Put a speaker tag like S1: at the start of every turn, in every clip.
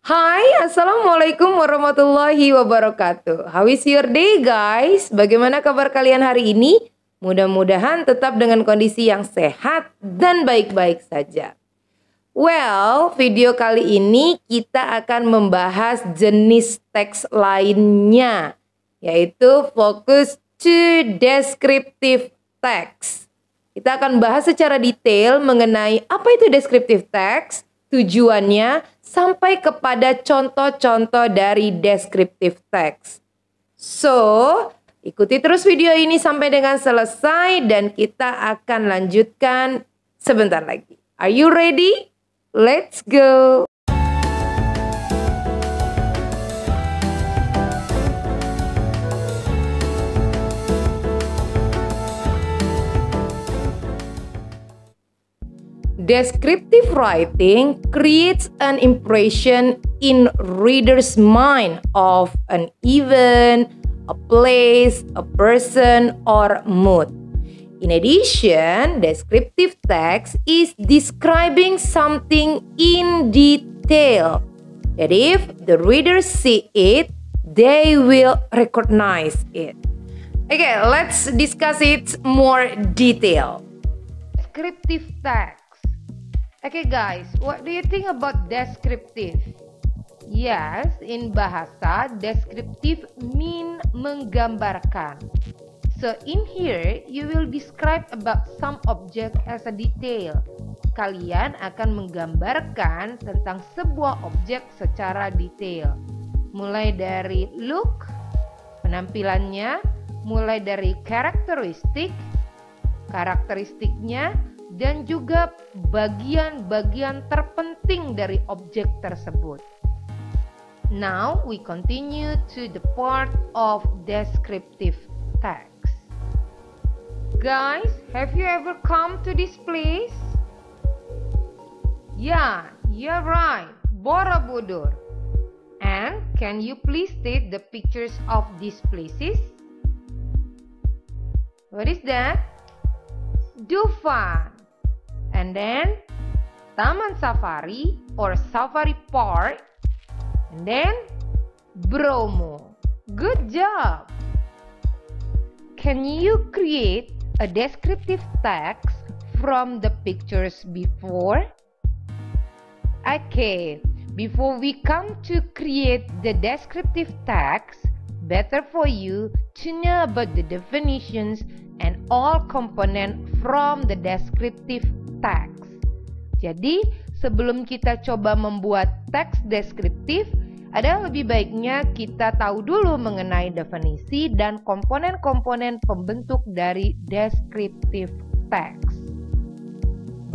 S1: Hai, Assalamualaikum warahmatullahi wabarakatuh. How is your day, guys? Bagaimana kabar kalian hari ini? Mudah-mudahan tetap dengan kondisi yang sehat dan baik-baik saja. Well, video kali ini kita akan membahas jenis teks lainnya, yaitu fokus to descriptive text. Kita akan bahas secara detail mengenai apa itu descriptive text, tujuannya, sampai kepada contoh-contoh dari descriptive text. So, ikuti terus video ini sampai dengan selesai dan kita akan lanjutkan sebentar lagi. Are you ready? Let's go! Descriptive writing creates an impression in reader's mind of an event, a place, a person, or mood. In addition, descriptive text is describing something in detail, that if the readers see it, they will recognize it. Okay, let's discuss it more detail. Descriptive text. Okay guys, what do you think about descriptive? Yes, in bahasa, descriptive mean menggambarkan. So in here, you will describe about some object as a detail. Kalian akan menggambarkan tentang sebuah objek secara detail. Mulai dari look, penampilannya, mulai dari karakteristiknya, dan juga bagian-bagian terpenting dari objek tersebut. Now we continue to the part of descriptive text. Guys, have you ever come to this place? Yeah, you're right, Borobudur. And can you please state the pictures of these places? What is that? Dufan. And then Taman Safari or Safari Park. And then Bromo. Good job. Can you create a descriptive text from the pictures before? Okay, before we come to create the descriptive text, better for you to know about the definitions and all component from the descriptive text. Jadi, sebelum kita coba membuat teks deskriptif, ada lebih baiknya kita tahu dulu mengenai definisi dan komponen-komponen pembentuk dari descriptive text.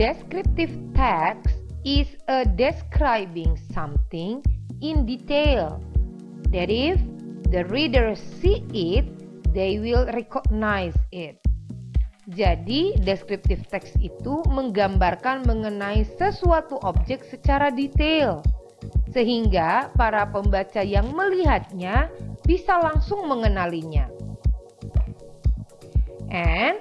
S1: Descriptive text is a describing something in detail, that if the reader see it, they will recognize it. Jadi, descriptive text itu menggambarkan mengenai sesuatu objek secara detail, sehingga para pembaca yang melihatnya bisa langsung mengenalinya. And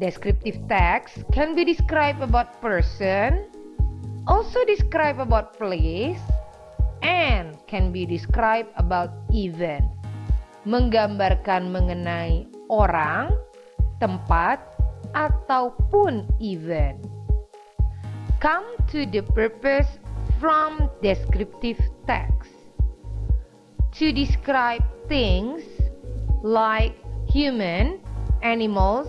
S1: descriptive text can be described about person, also describe about place, and can be described about event. Menggambarkan mengenai orang, tempat, ataupun event. Come to the purpose from descriptive text. To describe things like human, animals,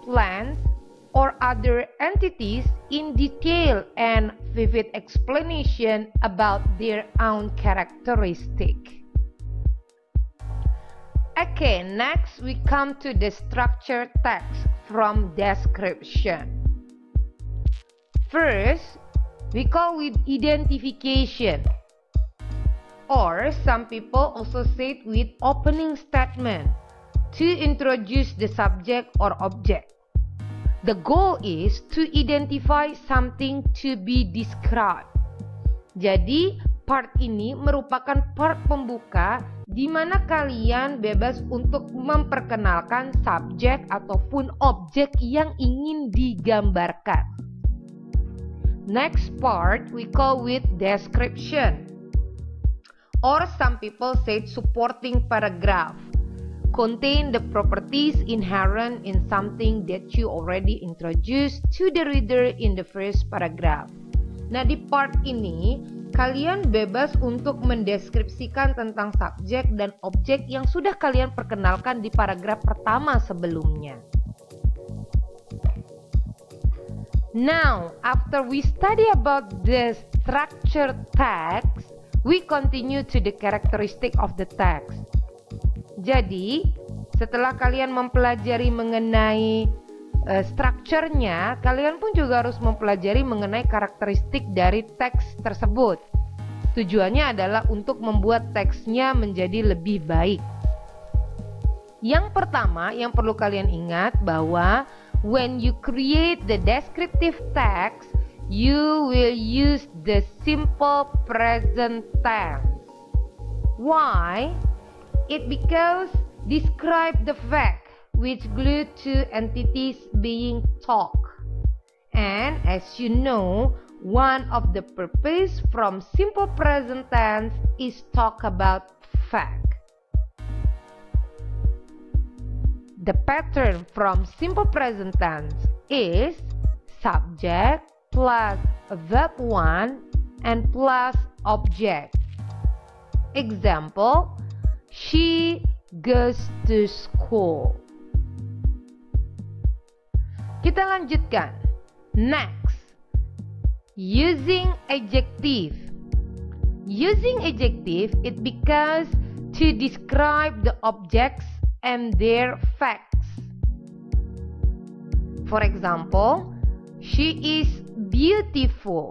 S1: plants, or other entities in detail and vivid explanation about their own characteristic. Okay, next we come to the structured text from description. First, we call with identification, or some people also say it with opening statement to introduce the subject or object. The goal is to identify something to be described. Jadi, part ini merupakan part pembuka di mana kalian bebas untuk memperkenalkan subjek ataupun objek yang ingin digambarkan. Next part we call with description. or some people say supporting paragraph, contain the properties inherent in something that you already introduced to the reader in the first paragraph. Nah, di part ini kalian bebas untuk mendeskripsikan tentang subjek dan objek yang sudah kalian perkenalkan di paragraf pertama sebelumnya. Now, after we study about the structured text, we continue to the characteristic of the text. Jadi, setelah kalian mempelajari mengenai strukturnya, kalian pun juga harus mempelajari mengenai karakteristik dari teks tersebut. Tujuannya adalah untuk membuat teksnya menjadi lebih baik. Yang pertama yang perlu kalian ingat bahwa when you create the descriptive text, you will use the simple present tense. Why? It because describe the fact which glue to entities being talked. And as you know, one of the purpose from simple present tense is talk about fact. The pattern from simple present tense is subject plus verb 1 and plus object. Example, she goes to school. Kita lanjutkan. Next, using adjective. Using adjective, it because to describe the objects and their facts. For example, she is beautiful.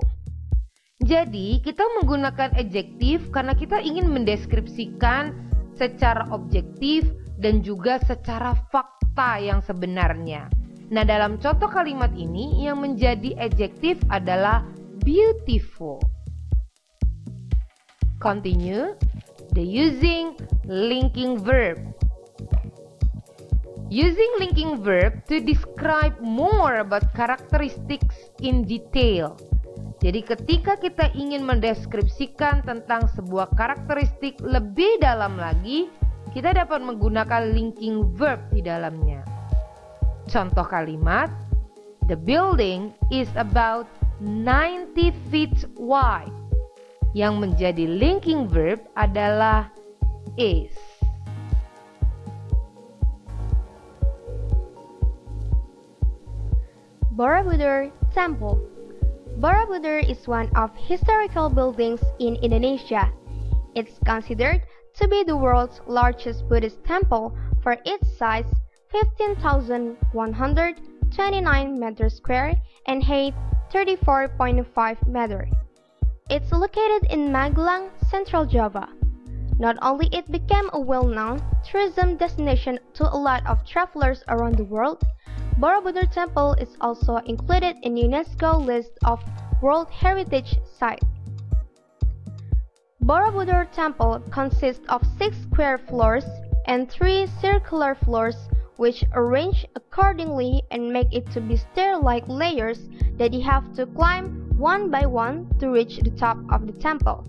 S1: Jadi, kita menggunakan adjektif karena kita ingin mendeskripsikan secara objektif dan juga secara fakta yang sebenarnya. Nah, dalam contoh kalimat ini yang menjadi adjektif adalah beautiful. Continue the using linking verb. Using linking verb to describe more about characteristics in detail. Jadi ketika kita ingin mendeskripsikan tentang sebuah karakteristik lebih dalam lagi, kita dapat menggunakan linking verb di dalamnya. Contoh kalimat, the building is about 90 feet wide. Yang menjadi linking verb adalah is.
S2: Borobudur Temple. Borobudur is one of historical buildings in Indonesia. It's considered to be the world's largest Buddhist temple for its size, 15,129 meters square and height 34.5 meter. It's located in Magelang, Central Java. Not only it became a well-known tourism destination to a lot of travelers around the world, Borobudur Temple is also included in UNESCO list of World Heritage Site. Borobudur Temple consists of 6 square floors and 3 circular floors which arrange accordingly and make it to be stair-like layers that you have to climb one by one to reach the top of the temple.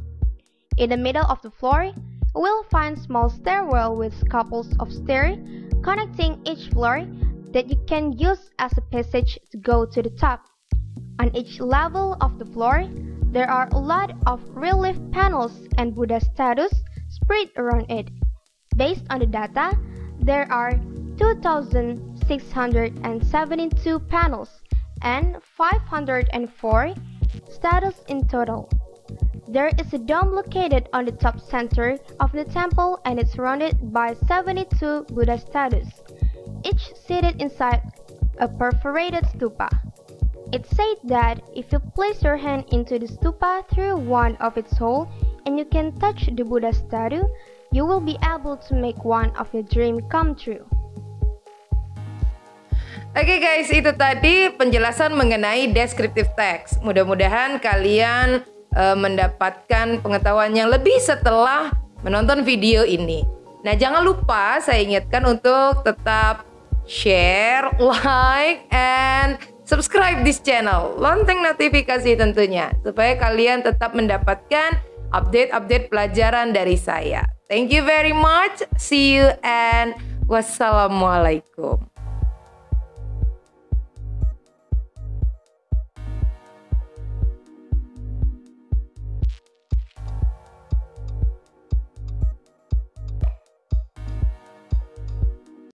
S2: In the middle of the floor, you will find small stairwell with couples of stairs connecting each floor that you can use as a passage to go to the top. On each level of the floor, there are a lot of relief panels and Buddha statues spread around it. Based on the data, there are 2,672 panels and 504 statues in total. There is a dome located on the top center of the temple and it's surrounded by 72 Buddha statues, each seated inside a perforated stupa. It's said that if you place your hand into the stupa through one of its holes and you can touch the Buddha statue, you will be able to make one of your dream come true.
S1: Oke guys, itu tadi penjelasan mengenai descriptive text. Mudah-mudahan kalian mendapatkan pengetahuan yang lebih setelah menonton video ini. Nah, jangan lupa saya ingatkan untuk tetap share, like, and subscribe this channel. Lonceng notifikasi tentunya, supaya kalian tetap mendapatkan update pelajaran dari saya. Thank you very much. See you and wassalamualaikum.